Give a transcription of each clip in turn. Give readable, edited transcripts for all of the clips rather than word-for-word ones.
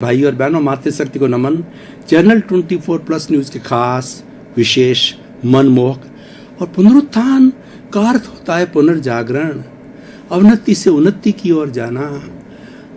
भाई और बहनों, मातृशक्ति को नमन। चैनल 24 प्लस न्यूज के खास विशेष मनमोहक और पुनरुत्थान का अर्थ होता है पुनर्जागरण, अवनति से उन्नति की ओर जाना,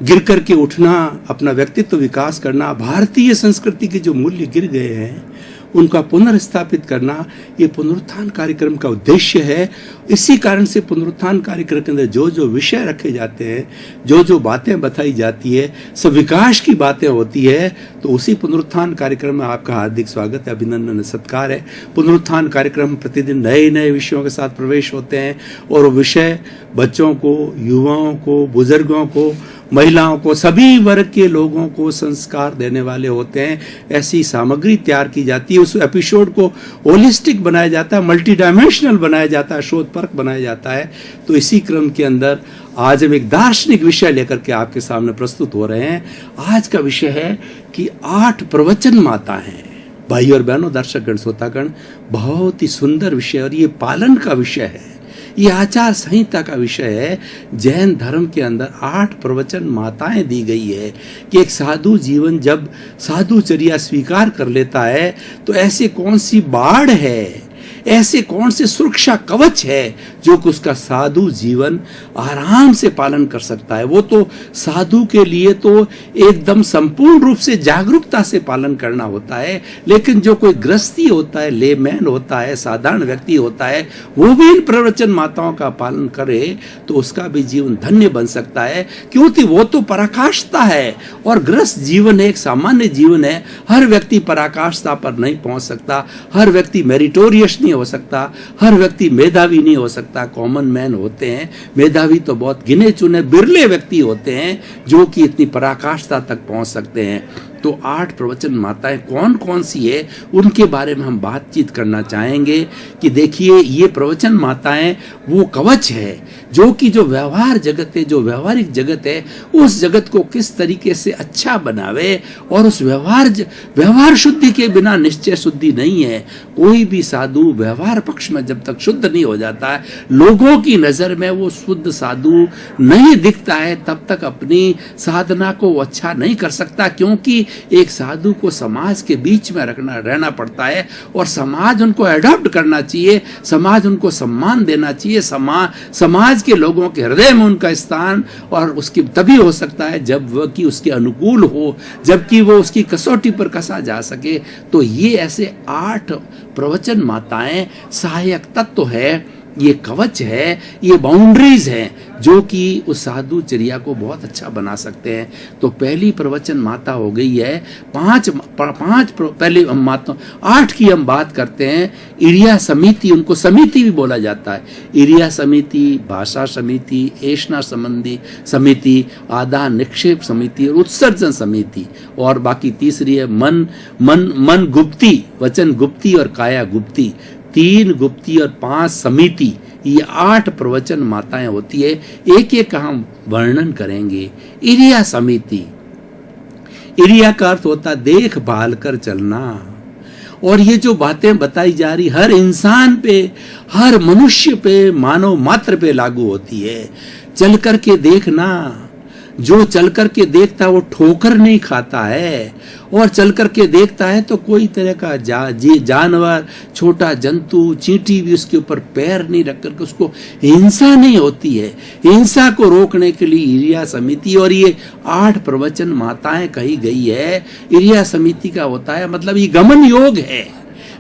गिर करके उठना, अपना व्यक्तित्व विकास करना। भारतीय संस्कृति के जो मूल्य गिर गए हैं उनका पुनर्स्थापित करना, ये पुनरुत्थान कार्यक्रम का उद्देश्य है। इसी कारण से पुनरुत्थान कार्यक्रम के अंदर जो जो विषय रखे जाते हैं, जो जो बातें बताई जाती है, सब विकास की बातें होती है। तो उसी पुनरुत्थान कार्यक्रम में आपका हार्दिक स्वागत है, अभिनंदन, सत्कार है। पुनरुत्थान कार्यक्रम प्रतिदिन नए नए विषयों के साथ प्रवेश होते हैं और वो विषय बच्चों को, युवाओं को, बुजुर्गों को, महिलाओं को, सभी वर्ग के लोगों को संस्कार देने वाले होते हैं। ऐसी सामग्री तैयार की जाती है, उस एपिसोड को होलिस्टिक बनाया जाता है, मल्टी डायमेंशनल बनाया जाता है, शोधपरक बनाया जाता है। तो इसी क्रम के अंदर आज हम एक दार्शनिक विषय लेकर के आपके सामने प्रस्तुत हो रहे हैं। आज का विषय है कि 8 प्रवचन माता हैं। भाई और बहनों, दर्शकगण, श्रोतागण, बहुत ही सुंदर विषय और ये पालन का विषय है, ये आचार संहिता का विषय है। जैन धर्म के अंदर 8 प्रवचन माताएं दी गई है कि एक साधु जीवन जब साधुचर्या स्वीकार कर लेता है तो ऐसे कौन सी बाढ़ है, ऐसे कौन से सुरक्षा कवच है जो कि उसका साधु जीवन आराम से पालन कर सकता है। वो तो साधु के लिए तो एकदम संपूर्ण रूप से जागरूकता से पालन करना होता है, लेकिन जो कोई गृहस्थी होता है, लेमैन होता है, साधारण व्यक्ति होता है, वो भी इन प्रवचन माताओं का पालन करे तो उसका भी जीवन धन्य बन सकता है, क्योंकि वो तो पराकाष्ठता है और गृहस्थ जीवन एक सामान्य जीवन है। हर व्यक्ति पराकाष्ठता पर नहीं पहुंच सकता, हर व्यक्ति मेरिटोरियस नहीं हो सकता, हर व्यक्ति मेधावी नहीं हो सकता। कॉमन मैन होते हैं, मेधावी तो बहुत गिने चुने बिरले व्यक्ति होते हैं जो कि इतनी पराकाष्ठता तक पहुंच सकते हैं। तो 8 प्रवचन माताएं कौन कौन सी है उनके बारे में हम बातचीत करना चाहेंगे कि देखिए, ये प्रवचन माताएं वो कवच है जो कि जो व्यवहार जगत है, जो व्यवहारिक जगत है, उस जगत को किस तरीके से अच्छा बनावे। और उस व्यवहार शुद्धि के बिना निश्चय शुद्धि नहीं है। कोई भी साधु व्यवहार पक्ष में जब तक शुद्ध नहीं हो जाता है, लोगों की नजर में वो शुद्ध साधु नहीं दिखता है, तब तक अपनी साधना को अच्छा नहीं कर सकता। क्योंकि एक साधु को समाज के बीच में रहना पड़ता है और समाज उनको एडॉप्ट करना चाहिए, समाज उनको सम्मान देना चाहिए, समाज के लोगों के हृदय में उनका स्थान और उसकी तभी हो सकता है जब वह कि उसके अनुकूल हो, जबकि वो उसकी कसौटी पर कसा जा सके। तो ये ऐसे 8 प्रवचन माताएं सहायक तत्व है, ये कवच है, ये बाउंड्रीज हैं जो कि उस साधुचर्या को बहुत अच्छा बना सकते हैं। तो पहली प्रवचन माता हो गई है 5 पहले हम माता 8 की हम बात करते हैं। इरिया समिति, उनको समिति भी बोला जाता है। इरिया समिति, भाषा समिति, ऐष्णा संबंधी समिति, आदान निक्षेप समिति और उत्सर्जन समिति, और बाकी तीसरी है मन गुप्ती, वचन गुप्ती और काया गुप्ती। 3 गुप्ती और 5 समिति, ये 8 प्रवचन माताएं होती है। एक एक का हम वर्णन करेंगे। इरिया समिति, इरिया का अर्थ होता देखभाल कर चलना। और ये जो बातें बताई जा रही हर इंसान पे, हर मनुष्य पे, मानव मात्र पे लागू होती है। चल करके देखना, जो चल करके देखता है वो ठोकर नहीं खाता है, और चल करके देखता है तो कोई तरह का जानवर, छोटा जंतु, चींटी भी उसके ऊपर पैर नहीं रख करके उसको हिंसा नहीं होती है। हिंसा को रोकने के लिए इरिया समिति और ये 8 प्रवचन माताएं कही गई है। इरिया समिति का होता है मतलब ये गमन योग है।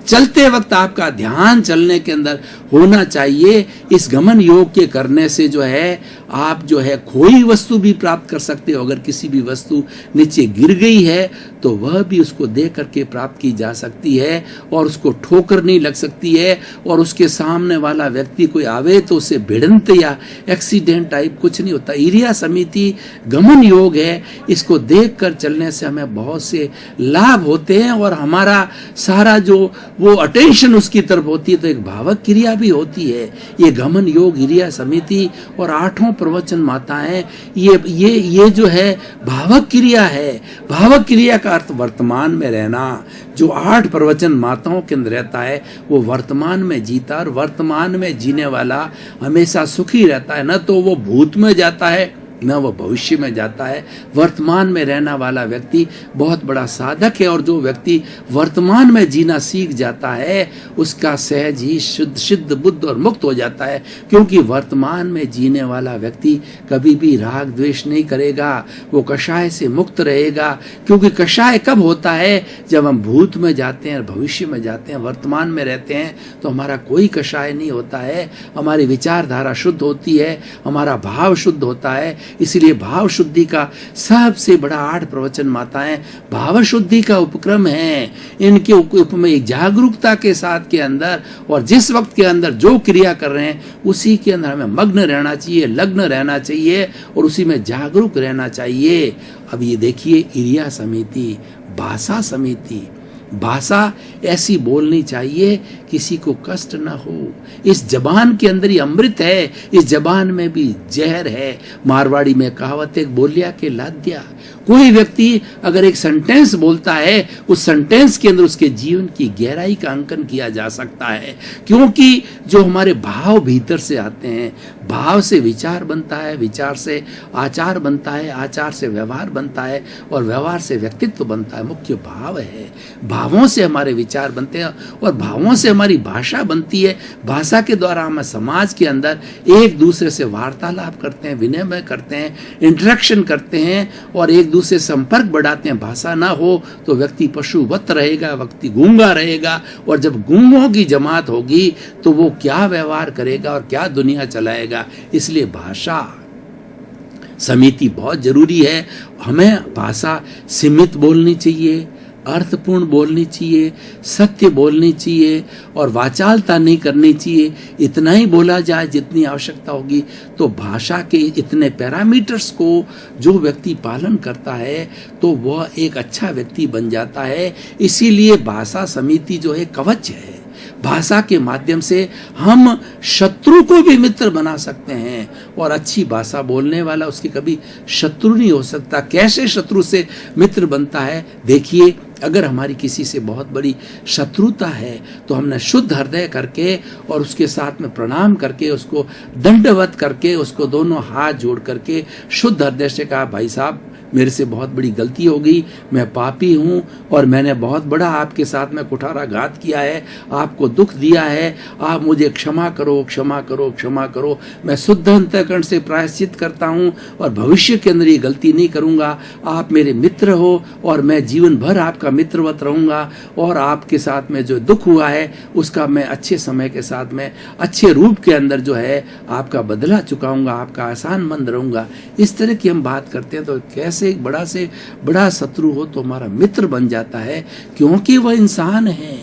चलते वक्त आपका ध्यान चलने के अंदर होना चाहिए। इस गमन योग के करने से जो है आप जो है खोई वस्तु भी प्राप्त कर सकते हो। अगर किसी भी वस्तु नीचे गिर गई है तो वह भी उसको देख करके प्राप्त की जा सकती है और उसको ठोकर नहीं लग सकती है, और उसके सामने वाला व्यक्ति कोई आवे तो उसे भिड़ंत या एक्सीडेंट टाइप कुछ नहीं होता। इरिया समिति गमन योग है। इसको देख कर चलने से हमें बहुत से लाभ होते हैं और हमारा सारा जो वो अटेंशन उसकी तरफ होती है, तो एक भावक क्रिया भी होती है। ये गमन योग, इरिया समिति और 8 प्रवचन माताएं, ये जो है भावक क्रिया है। भावक क्रिया का अर्थ वर्तमान में रहना। जो 8 प्रवचन माताओं के अंदर रहता है वो वर्तमान में जीता, और वर्तमान में जीने वाला हमेशा सुखी रहता है। न तो वो भूत में जाता है न वह भविष्य में जाता है। वर्तमान में रहने वाला व्यक्ति बहुत बड़ा साधक है, और जो व्यक्ति वर्तमान में जीना सीख जाता है उसका सहज ही शुद्ध सिद्ध बुद्ध और मुक्त हो जाता है, क्योंकि वर्तमान में जीने वाला व्यक्ति कभी भी राग द्वेष नहीं करेगा, वो कषाय से मुक्त रहेगा। क्योंकि कषाय कब होता है? जब हम भूत में जाते हैं, भविष्य में जाते हैं, वर्तमान में रहते हैं तो हमारा कोई कषाय नहीं होता है, हमारी विचारधारा शुद्ध होती है, हमारा भाव शुद्ध होता है। इसलिए भाव शुद्धि का सबसे बड़ा 8 प्रवचन माताएं भाव शुद्धि का उपक्रम है। इनके उप में जागरूकता के साथ के अंदर और जिस वक्त के अंदर जो क्रिया कर रहे हैं उसी के अंदर हमें मग्न रहना चाहिए, लग्न रहना चाहिए और उसी में जागरूक रहना चाहिए। अब ये देखिए, इरिया समिति, भाषा समिति, भाषा ऐसी बोलनी चाहिए किसी को कष्ट ना हो। इस जबान के अंदर ही अमृत है, इस जबान में भी जहर है। मारवाड़ी में कहावत एक बोलिया के लाद्या। कोई व्यक्ति अगर एक सेंटेंस बोलता है, उस सेंटेंस के अंदर उसके जीवन की गहराई का अंकन किया जा सकता है, क्योंकि जो हमारे भाव भीतर से आते हैं, भाव से विचार बनता है, विचार से आचार बनता है, आचार से व्यवहार बनता है और व्यवहार से व्यक्तित्व बनता है। मुख्य भाव है, भावों से हमारे विचार बनते हैं और भावों से हमारी भाषा बनती है। भाषा के द्वारा हम समाज के अंदर एक दूसरे से वार्तालाप करते हैं, विनिमय करते हैं, इंटरेक्शन करते हैं और एक दूसरे संपर्क बढ़ाते हैं। भाषा ना हो तो व्यक्ति पशुवत रहेगा, व्यक्ति गूंगा रहेगा, और जब गूंगों की जमात होगी तो वो क्या व्यवहार करेगा और क्या दुनिया चलाएगा। इसलिए भाषा समिति बहुत जरूरी है। हमें भाषा सीमित बोलनी चाहिए, अर्थपूर्ण बोलनी चाहिए, सत्य बोलनी चाहिए और वाचालता नहीं करनी चाहिए। इतना ही बोला जाए जितनी आवश्यकता होगी। तो भाषा के इतने पैरामीटर्स को जो व्यक्ति पालन करता है तो वह एक अच्छा व्यक्ति बन जाता है। इसीलिए भाषा समिति जो है कवच है। भाषा के माध्यम से हम शत्रु को भी मित्र बना सकते हैं, और अच्छी भाषा बोलने वाला उसके कभी शत्रु नहीं हो सकता। कैसे शत्रु से मित्र बनता है? देखिए, अगर हमारी किसी से बहुत बड़ी शत्रुता है तो हमने शुद्ध हृदय करके और उसके साथ में प्रणाम करके, उसको दंडवत करके, उसको दोनों हाथ जोड़ करके शुद्ध हृदय से कहा, भाई साहब मेरे से बहुत बड़ी गलती हो गई, मैं पापी हूँ और मैंने बहुत बड़ा आपके साथ में कुठाराघात किया है, आपको दुख दिया है, आप मुझे क्षमा करो, क्षमा करो, क्षमा करो। मैं शुद्ध अंतःकरण से प्रायश्चित करता हूँ और भविष्य के अंदर ये गलती नहीं करूँगा। आप मेरे मित्र हो और मैं जीवन भर आपका मित्रवत रहूँगा, और आपके साथ में जो दुख हुआ है उसका मैं अच्छे समय के साथ में अच्छे रूप के अंदर जो है आपका बदला चुकाऊँगा, आपका आसान मंद रहूँगा। इस तरह की हम बात करते हैं तो कैसे एक बड़ा से बड़ा शत्रु हो तो हमारा मित्र बन जाता है, क्योंकि वह इंसान है,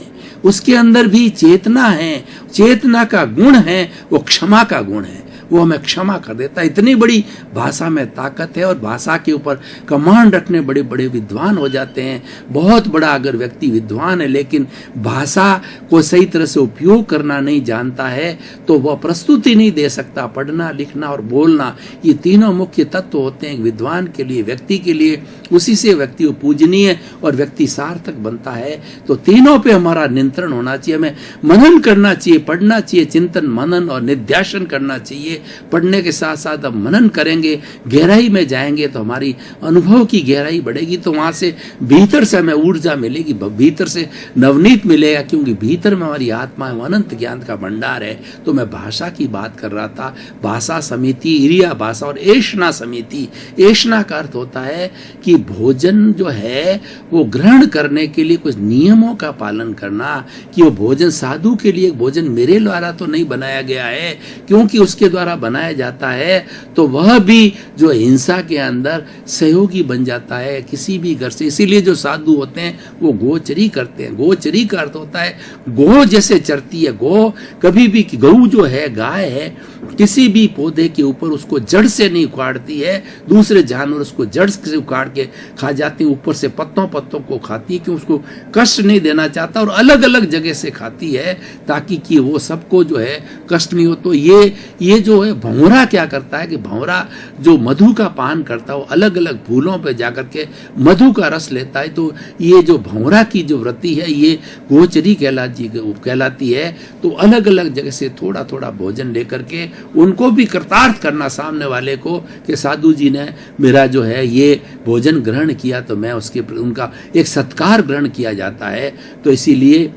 उसके अंदर भी चेतना है, चेतना का गुण है, वो क्षमा का गुण है, वो हमें क्षमा कर देता है। इतनी बड़ी भाषा में ताकत है, और भाषा के ऊपर कमांड रखने बड़े बड़े विद्वान हो जाते हैं। बहुत बड़ा अगर व्यक्ति विद्वान है लेकिन भाषा को सही तरह से उपयोग करना नहीं जानता है तो वह प्रस्तुति नहीं दे सकता। पढ़ना, लिखना और बोलना, ये तीनों मुख्य तत्व होते हैं विद्वान के लिए, व्यक्ति के लिए। उसी से व्यक्ति पूजनीय और व्यक्ति सार्थक बनता है। तो तीनों पे हमारा नियंत्रण होना चाहिए, हमें मनन करना चाहिए, पढ़ना चाहिए, चिंतन मनन और निध्यासन करना चाहिए। पढ़ने के साथ साथ हम मनन करेंगे, गहराई में जाएंगे तो हमारी अनुभव की गहराई बढ़ेगी, तो वहां से भीतर से हमें ऊर्जा मिलेगी, भीतर से नवनीत मिलेगा, क्योंकि भीतर में हमारी आत्मा में अनंत ज्ञान का भंडार है। तो मैं भाषा की बात कर रहा था। भाषा समिति, इरिया भाषा और एषणा समिति। एषणा का अर्थ होता है कि भोजन जो है वो ग्रहण करने के लिए कुछ नियमों का पालन करना, कि वो भोजन साधु के लिए भोजन मेरे द्वारा तो नहीं बनाया गया है, क्योंकि उसके द्वारा बनाया जाता है तो वह भी जो हिंसा के अंदर सहयोगी बन जाता है किसी भी घर से। इसीलिए जो साधु होते हैं वो गोचरी करते हैं। गोचरी का अर्थ होता है गो जैसे चरती है। गो कभी भी, गऊ जो है, गाय है, किसी भी पौधे के ऊपर उसको जड़ से नहीं उखाड़ती है, दूसरे जानवर उसको जड़ से उखाड़ के खा जाती है, ऊपर से पत्तों को खाती है, क्यों उसको कष्ट नहीं देना चाहता, और अलग अलग जगह से खाती है ताकि कि वो सबको जो है कष्ट नहीं हो। तो ये जो जो है भंवरा क्या करता है कि भंवरा जो मधु का पान करता है वो अलग अलग फूलों पे जाकर के मधु का रस लेता है। तो ये जो भंवरा की जो वृत्ति है ये गोचरी कहलाती है। तो अलग अलग जगह से थोड़ा थोड़ा भोजन लेकर के उनको भी कृतार्थ करना सामने वाले को कि साधु जी ने मेरा जो है ये भोजन ग्रहण किया, तो मैं उसके उनका एक सत्कार ग्रहण किया जाता है। तो इसीलिए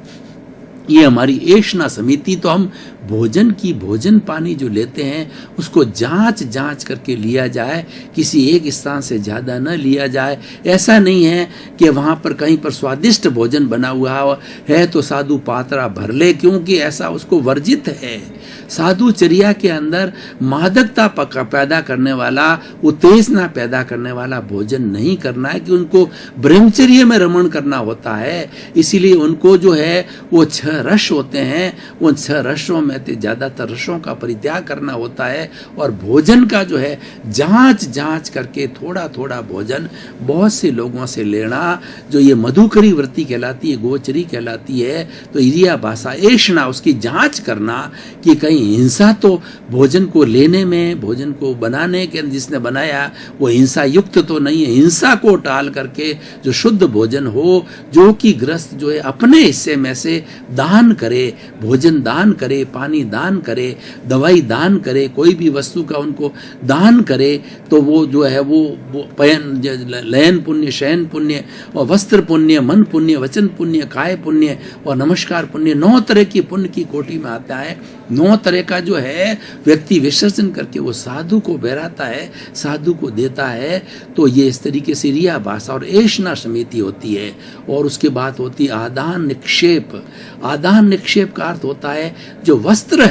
ये हमारी एषणा समिति, तो हम भोजन पानी जो लेते हैं उसको जांच करके लिया जाए, किसी एक स्थान से ज़्यादा न लिया जाए। ऐसा नहीं है कि वहाँ पर कहीं पर स्वादिष्ट भोजन बना हुआ है तो साधु पात्रा भर ले, क्योंकि ऐसा उसको वर्जित है। साधुचर्या के अंदर मादकता पैदा करने वाला, उत्तेजना पैदा करने वाला भोजन नहीं करना है, कि उनको ब्रह्मचर्य में रमण करना होता है। इसीलिए उनको जो है वो 6 रस होते हैं, उन 6 रसों में ज्यादातर रसों का परित्याग करना होता है। और भोजन का जो है जांच करके थोड़ा थोड़ा भोजन बहुत से लोगों से लेना, जो ये मधुकरी वृत्ति कहलाती है, गोचरी कहलाती है। तो इरिया भाषा एषणा, उसकी जांच करना कि कहीं हिंसा तो भोजन को लेने में, भोजन को बनाने के जिसने बनाया वो हिंसा युक्त तो नहीं है। हिंसा को टाल करके जो शुद्ध भोजन हो, जो कि ग्रस्त जो है अपने हिस्से में से दान करे, भोजन दान करे, पानी दान करे, दवाई दान करे, कोई भी वस्तु का उनको दान करे, तो वो जो है वो लयन पुण्य, शयन पुण्य और वस्त्र पुण्य, मन पुण्य, वचन पुण्य, काय पुण्य और नमस्कार पुण्य, 9 तरह की पुण्य की कोटि में आता है। 9 तरह का जो है व्यक्ति विसर्जन करके वो साधु को बहराता है, साधु को देता है। तो ये इस तरीके से रिया भाषा और एषणा समिति होती है। और उसके बाद होती है आदान निक्षेप। आदान निक्षेप का अर्थ होता है जो वस्त्र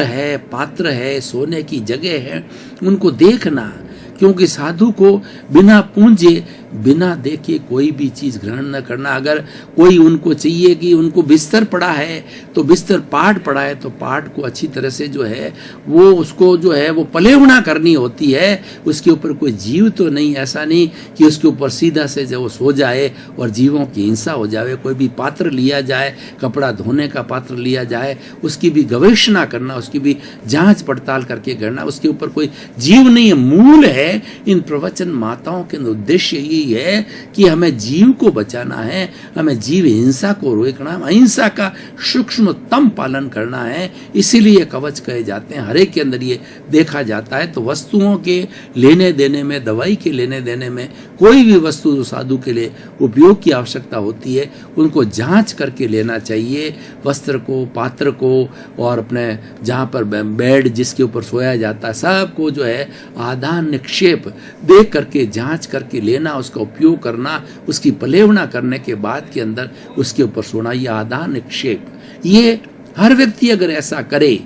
है, पात्र है, सोने की जगह है, उनको देखना। क्योंकि साधु को बिना पूंजे, बिना देखे कोई भी चीज ग्रहण न करना। अगर कोई उनको चाहिए कि उनको बिस्तर पड़ा है तो बिस्तर पाट पड़ा है तो पाट को अच्छी तरह से जो है वो उसको जो है वो पलेवना करनी होती है। उसके ऊपर कोई जीव तो नहीं, ऐसा नहीं कि उसके ऊपर सीधा से जो वो सो जाए और जीवों की हिंसा हो जाए। कोई भी पात्र लिया जाए, कपड़ा धोने का पात्र लिया जाए, उसकी भी गवेषणा करना, उसकी भी जांच पड़ताल करके करना। उसके ऊपर कोई जीव नहीं है। मूल है इन प्रवचन माताओं के उद्देश्य यही है कि हमें जीव को बचाना है, हमें जीव हिंसा को रोकना, अहिंसा का सूक्ष्मतम पालन करना है। इसीलिए कवच कहे जाते हैं। हर एक के अंदर ये देखा जाता है। तो वस्तुओं के लेने देने में, दवाई के लेने देने में, कोई भी वस्तु जो साधु के लिए उपयोग की आवश्यकता होती है उनको जांच करके लेना चाहिए। वस्त्र को, पात्र को और अपने जहाँ पर बेड जिसके ऊपर सोया जाता है सबको जो है आदान निक्षेप देख करके जांच करके लेना, उसका उपयोग करना, उसकी पलेवना करने के बाद के अंदर उसके ऊपर सोना। ये आदान निक्षेप, ये हर व्यक्ति अगर ऐसा करे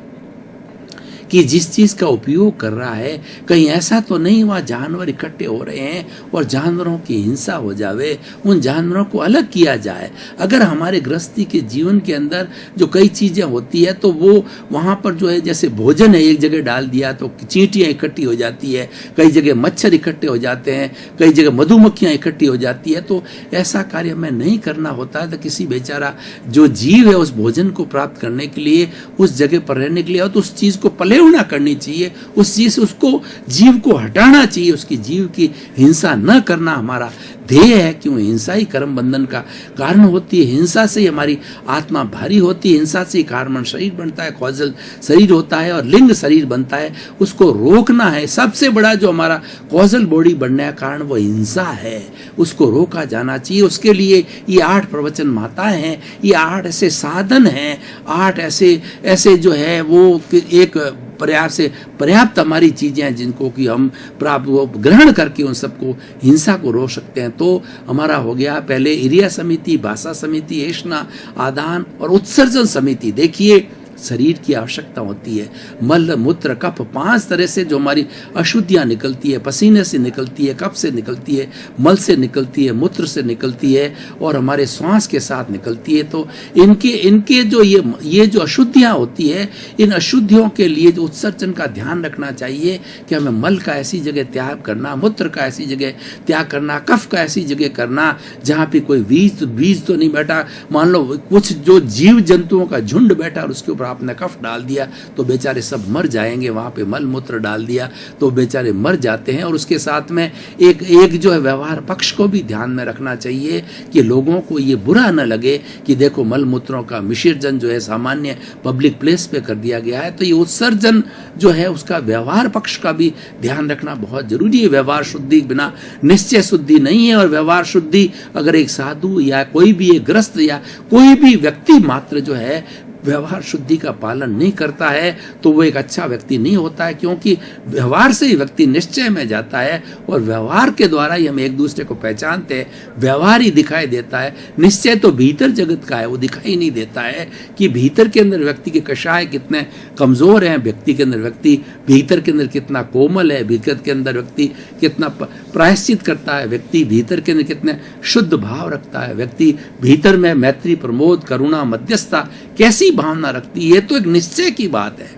कि जिस चीज का उपयोग कर रहा है कहीं ऐसा तो नहीं वहाँ जानवर इकट्ठे हो रहे हैं और जानवरों की हिंसा हो जावे, उन जानवरों को अलग किया जाए। अगर हमारे गृहस्थी के जीवन के अंदर जो कई चीजें होती है तो वो वहाँ पर जो है जैसे भोजन है एक जगह डाल दिया तो चींटियाँ इकट्ठी हो जाती है, कई जगह मच्छर इकट्ठे हो जाते हैं, कई जगह मधुमक्खियाँ इकट्ठी हो जाती है। तो ऐसा कार्य हमें नहीं करना होता है। तो किसी बेचारा जो जीव है उस भोजन को प्राप्त करने के लिए, उस जगह पर रहने के लिए, और तो उस चीज को पलेवना करनी चाहिए, उस चीज से उसको जीव को हटाना चाहिए, उसकी जीव की हिंसा न करना हमारा ध्येय है। क्यों? हिंसा ही कर्म बंधन का कारण होती है। हिंसा से ही हमारी आत्मा भारी होती है, हिंसा से ही कारण शरीर बनता है, कॉजल शरीर होता है और लिंग शरीर बनता है। उसको रोकना है। सबसे बड़ा जो हमारा कॉजल बॉडी बनने का कारण वो हिंसा है, उसको रोका जाना चाहिए। उसके लिए ये 8 प्रवचन माताएं हैं, ये 8 ऐसे साधन हैं, 8 ऐसे जो है वो एक पर्याप्त हमारी चीजें हैं जिनको कि हम प्राप्त वो ग्रहण करके उन सबको हिंसा को रोक सकते हैं। तो हमारा हो गया पहले इरिया समिति, भाषा समिति, एषणा, आदान और उत्सर्जन समिति। देखिए शरीर की आवश्यकता होती है। मल, मूत्र, कफ, 5 तरह से जो हमारी अशुद्धियां निकलती है, पसीने से निकलती है, कफ से निकलती है, मल से निकलती है, मूत्र से निकलती है और हमारे श्वास के साथ निकलती है। तो इनके जो ये जो अशुद्धियां होती है, इन अशुद्धियों के लिए जो उत्सर्जन का ध्यान रखना चाहिए कि हमें मल का ऐसी जगह त्याग करना, मूत्र का ऐसी जगह त्याग करना, कफ का ऐसी जगह करना जहाँ पे कोई बीज तो नहीं बैठा। मान लो कुछ जो जीव जंतुओं का झुंड बैठा और उसके ऊपर आपने कफ डाल दिया तो बेचारे सब मर जाएंगे, वहाँ पे मल मूत्र डाल दिया तो बेचारे मर जाते हैं। और उसके साथ में एक जो है व्यवहार पक्ष को भी ध्यान में रखना चाहिए कि लोगों को ये बुरा न लगे कि देखो मल मूत्रों का विसर्जन जो है सामान्य पब्लिक प्लेस पे कर दिया गया है, तो ये उत्सर्जन जो है उसका व्यवहार पक्ष का भी ध्यान रखना बहुत जरूरी है। व्यवहार शुद्धि बिना निश्चय शुद्धि नहीं है, और व्यवहार शुद्धि अगर एक साधु या कोई भी एक ग्रस्त या कोई भी व्यक्ति मात्र जो है व्यवहार शुद्धि का पालन नहीं करता है तो वो एक अच्छा व्यक्ति नहीं होता है, क्योंकि व्यवहार से ही व्यक्ति निश्चय में जाता है और व्यवहार के द्वारा ही हम एक दूसरे को पहचानते हैं। व्यवहार ही दिखाई देता है, निश्चय तो भीतर जगत का है, वो दिखाई नहीं देता है कि भीतर के अंदर व्यक्ति के कषाय कितने कमजोर हैं, व्यक्ति के अंदर व्यक्ति भीतर के अंदर कितना कोमल है, भीतर के अंदर व्यक्ति कितना प्रायश्चित करता है, व्यक्ति भीतर के अंदर कितने शुद्ध भाव रखता है, व्यक्ति भीतर में मैत्री प्रमोद करुणा मध्यस्थता कैसी भावना रखती है। ये तो एक निश्चय की बात है,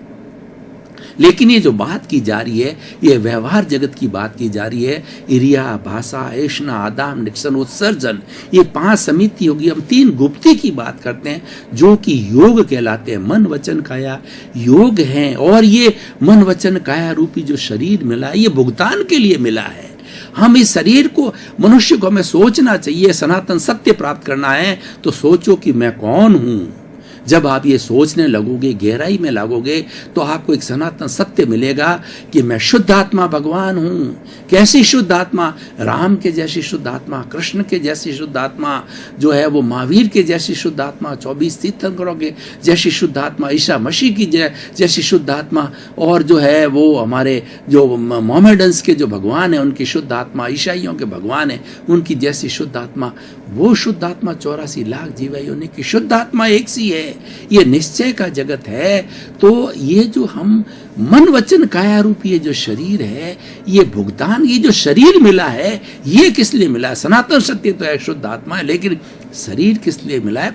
लेकिन ये जो बात की जा रही है ये व्यवहार जगत की बात की जा रही है। इरिया भाषा ऐष्णा आदाम निक्सन उत्सर्जन, ये 5 समिति होगी। हम 3 गुप्ती की बात करते हैं जो कि योग कहलाते हैं। मन वचन काया योग हैं, और ये मन वचन काया रूपी जो शरीर मिला है ये भुगतान के लिए मिला है। हम इस शरीर को मनुष्य को हमें सोचना चाहिए, सनातन सत्य प्राप्त करना है तो सोचो कि मैं कौन हूं। जब आप ये सोचने लगोगे, गहराई में लगोगे, तो आपको एक सनातन सत्य मिलेगा कि मैं शुद्ध आत्मा भगवान हूं। कैसी शुद्ध आत्मा? राम के जैसी शुद्ध आत्मा, कृष्ण के जैसी शुद्ध आत्मा जो है वो महावीर के जैसी शुद्ध आत्मा, 24 तीर्थंकरों के जैसी शुद्ध आत्मा, ईसा मसीह की जैसी शुद्ध आत्मा, और जो है वो हमारे जो मोहम्मडन्स के जो भगवान है उनकी शुद्ध आत्मा, ईसाइयों के भगवान है उनकी जैसी शुद्ध आत्मा। वो शुद्ध आत्मा 84 लाख जीव योनि की शुद्ध आत्मा एक सी है। ये निश्चय का जगत है। तो ये जो हम मन वचन काया रूपी ये जो शरीर है, ये भुगतान, ये जो शरीर मिला है ये किस लिए मिला है? सनातन सत्य तो है शुद्ध आत्मा है, लेकिन शरीर किस लिए मिला है?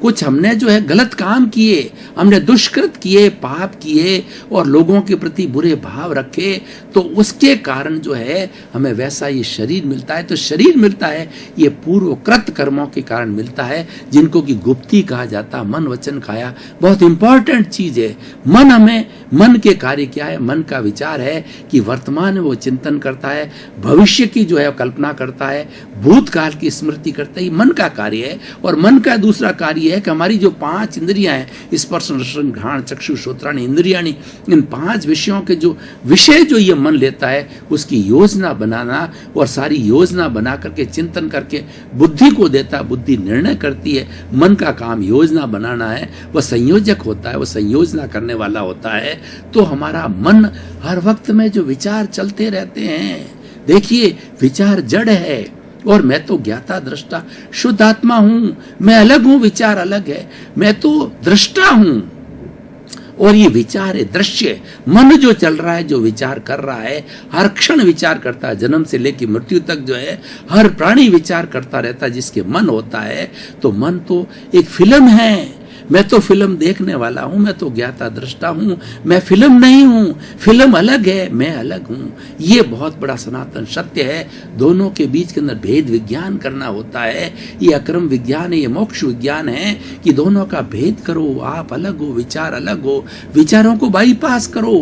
कुछ हमने जो है गलत काम किए, हमने दुष्कृत किए, पाप किए और लोगों के प्रति बुरे भाव रखे, तो उसके कारण जो है हमें वैसा ये शरीर मिलता है। तो शरीर मिलता है ये पूर्वकृत कर्मों के कारण मिलता है, जिनको कि गुप्ती कहा जाता है। मन वचन काया बहुत इंपॉर्टेंट चीज है। मन के कार्य क्या है? मन का विचार है कि वर्तमान में वो चिंतन करता है, भविष्य की जो है कल्पना करता है, भूतकाल की स्मृति करता है, मन का कार्य है। और मन का दूसरा कार्य है कि हमारी जो 5 इंद्रियां हैं, स्पर्श रसन घ्राण चक्षु श्रोत्राणि इंद्रियाणि, इन 5 विषयों के जो विषय जो ये मन लेता है उसकी योजना बनाना, और सारी योजना बना करके चिंतन करके बुद्धि को देता, बुद्धि निर्णय करती है। मन का काम योजना बनाना है, वह संयोजक होता है, वह संयोजना करने वाला होता है। तो हमारा मन हर वक्त में जो विचार चलते रहते हैं, देखिए विचार जड़ है और मैं तो ज्ञाता दृष्टा शुद्ध आत्मा हूं, मैं अलग हूं, विचार अलग है, मैं तो दृष्टा हूं। और ये विचार है, दृश्य मन जो चल रहा है, जो विचार कर रहा है, हर क्षण विचार करता है, जन्म से लेकर मृत्यु तक जो है हर प्राणी विचार करता रहता है जिसके मन होता है। तो मन तो एक फिल्म है, मैं तो फिल्म देखने वाला हूं, मैं तो ज्ञाता दृष्टा हूं, मैं फिल्म नहीं हूं, फिल्म अलग है, मैं अलग हूं। ये बहुत बड़ा सनातन सत्य है। दोनों के बीच के अंदर भेद विज्ञान करना होता है। ये अक्रम विज्ञान है, ये मोक्ष विज्ञान है कि दोनों का भेद करो। आप अलग हो, विचार अलग हो, विचारों को बाईपास करो।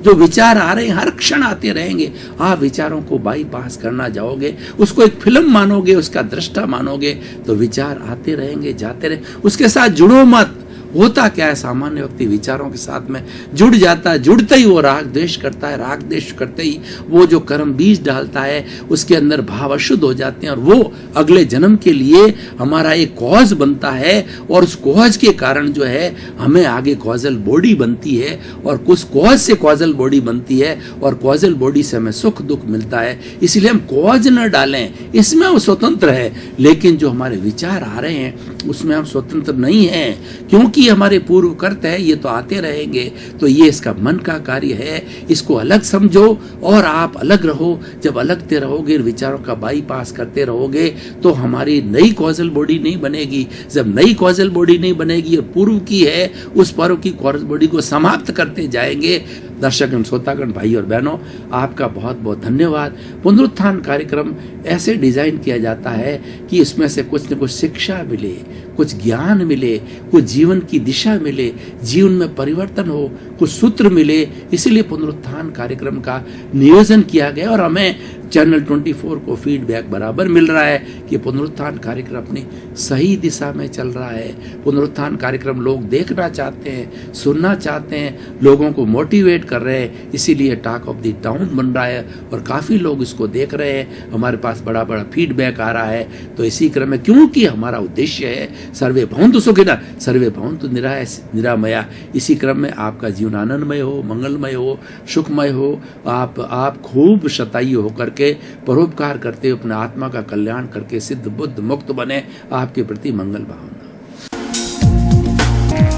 जो विचार आ रहे हैं हर क्षण आते रहेंगे, आप विचारों को बाईपास करना जाओगे, उसको एक फिल्म मानोगे, उसका दृष्टा मानोगे, तो विचार आते रहेंगे, जाते रहे, उसके साथ जुड़ो मत। होता क्या है, सामान्य व्यक्ति विचारों के साथ में जुड़ जाता है, जुड़ते ही वो राग द्वेष करता है, राग द्वेष करते ही वो जो कर्म बीज डालता है उसके अंदर भाव अशुद्ध हो जाते हैं, और वो अगले जन्म के लिए हमारा एक कॉज बनता है, और उस कॉज के कारण जो है हमें आगे कॉजल बॉडी बनती है, और कुछ कॉज से कॉजल बॉडी बनती है, और कॉजल बॉडी से हमें सुख दुख मिलता है। इसलिए हम कॉज न डालें, इसमें वो स्वतंत्र है, लेकिन जो हमारे विचार आ रहे हैं उसमें हम स्वतंत्र नहीं हैं, क्योंकि हमारे पूर्व कर्त है, ये तो आते रहेंगे। तो ये इसका मन का कार्य है, इसको अलग समझो और आप अलग रहो। जब अलगते रहोगे, विचारों का बाईपास करते रहोगे, तो हमारी नई कॉजल बॉडी नहीं बनेगी। जब नई कॉजल बॉडी नहीं बनेगी और पूर्व की है, उस पूर्व की कॉजल बॉडी को समाप्त करते जाएंगे, दर्शक एवं श्रोतागण भाई और बहनों, आपका बहुत बहुत धन्यवाद। पुनरुत्थान कार्यक्रम ऐसे डिजाइन किया जाता है कि इसमें से कुछ न कुछ शिक्षा मिले, कुछ ज्ञान मिले, कुछ जीवन की दिशा मिले, जीवन में परिवर्तन हो, कुछ सूत्र मिले। इसीलिए पुनरुत्थान कार्यक्रम का नियोजन किया गया और हमें चैनल 24 को फीडबैक बराबर मिल रहा है कि पुनरुत्थान कार्यक्रम अपनी सही दिशा में चल रहा है। पुनरुत्थान कार्यक्रम लोग देखना चाहते हैं, सुनना चाहते हैं, लोगों को मोटिवेट कर रहे हैं। इसीलिए टॉक ऑफ द टाउन बन रहा है और काफ़ी लोग इसको देख रहे हैं, हमारे पास बड़ा बड़ा फीडबैक आ रहा है। तो इसी क्रम में, क्योंकि हमारा उद्देश्य है सर्वे भवन्तु सुखिनः सर्वे भवन्तु निरामया, इसी क्रम में आपका जीवन आनंदमय हो, मंगलमय हो, सुखमय हो। आप खूब शतायु होकर के परोपकार करते हुए अपने आत्मा का कल्याण करके सिद्ध बुद्ध मुक्त बने। आपके प्रति मंगल भावना।